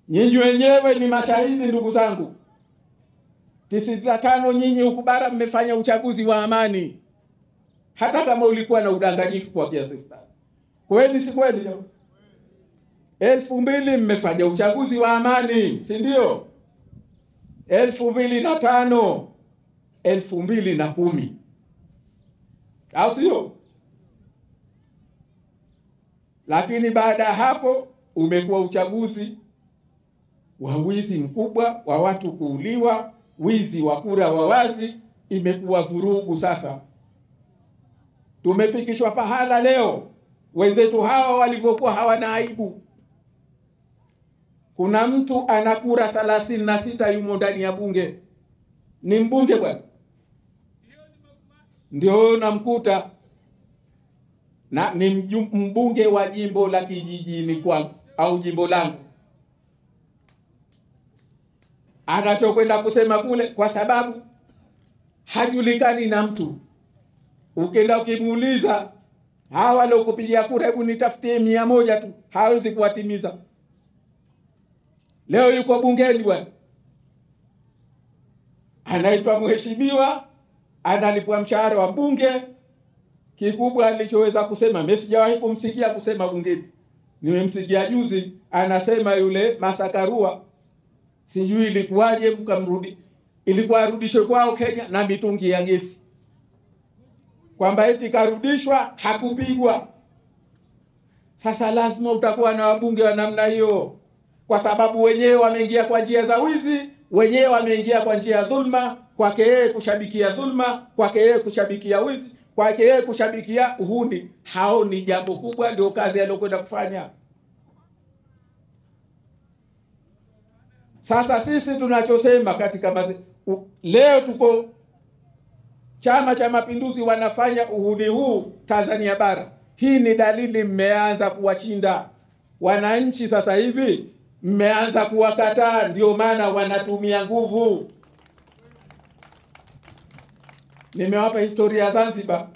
Nyinyi wenyewe ni mashahidi ndugu zangu. 95 nyinyi huku bara mmefanya uchaguzi wa amani. Hata kama ulikuwa na udanganyifu kwa kiasi fulani. Kweli si kweli? 2000 mmefanya uchaguzi wa amani, si ndio? 2005, 2010. Au sio? Lakini baada ya hapo umekuwa uchaguzi wa wizi mkubwa, wa watu kuuliwa, wizi wa kura wa wazi, imekuwa vurugu sasa. Tumefikishwa pahala leo wenzetu hawa walivyokuwa hawana aibu. Kuna mtu ana kura 36 yumo ndani ya bunge. Ni mbunge bwana. Ndio namkuta. Na ni mbunge wa jimbo la kijijini kwangu au jimbo langu. Anachokwenda kusema kule kwa sababu hajulikani na mtu. Ukienda ukimuuliza hawa waliokupigia kura, hebu nitafutie 100 tu, hawezi kuwatimiza. Leo yuko bungeni bwana. Anaitwa mheshimiwa, analipwa mshahara wa bunge. Kikubwa alichoweza kusema, mimi sijawahi kumsikia kusema bungeni. Nimemsikia juzi anasema yule Masakarua, sijui ilikuwaje mkamrudi. Ilikuwa arudishwe kwao Kenya na mitungi ya gesi. Kwamba eti karudishwa, hakupigwa. Sasa lazima utakuwa na wabunge wa namna hiyo. Kwa sababu wenyewe wameingia kwa njia za wizi, wenyewe wameingia kwa njia ya dhulma, kwake yeye kushabikia dhulma, kwake yeye kushabikia wizi, kwake yeye kushabikia uhuni. Hao ni jambo kubwa, ndio kazi aliyokwenda kufanya. Sasa sisi tunachosema katika leo tuko Chama cha Mapinduzi wanafanya uhuni huu Tanzania bara. Hii ni dalili mmeanza kuwashinda wananchi sasa hivi, mmeanza kuwakataa, ndio maana wanatumia nguvu. Nimewapa historia ya Zanzibar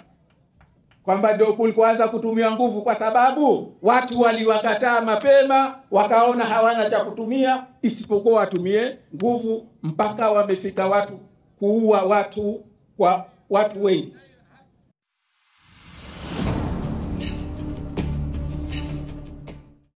kwamba ndio kulikoanza kutumia nguvu, kwa sababu watu waliwakataa mapema, wakaona hawana cha kutumia isipokuwa watumie nguvu, mpaka wamefika watu kuua watu kwa watu wengi.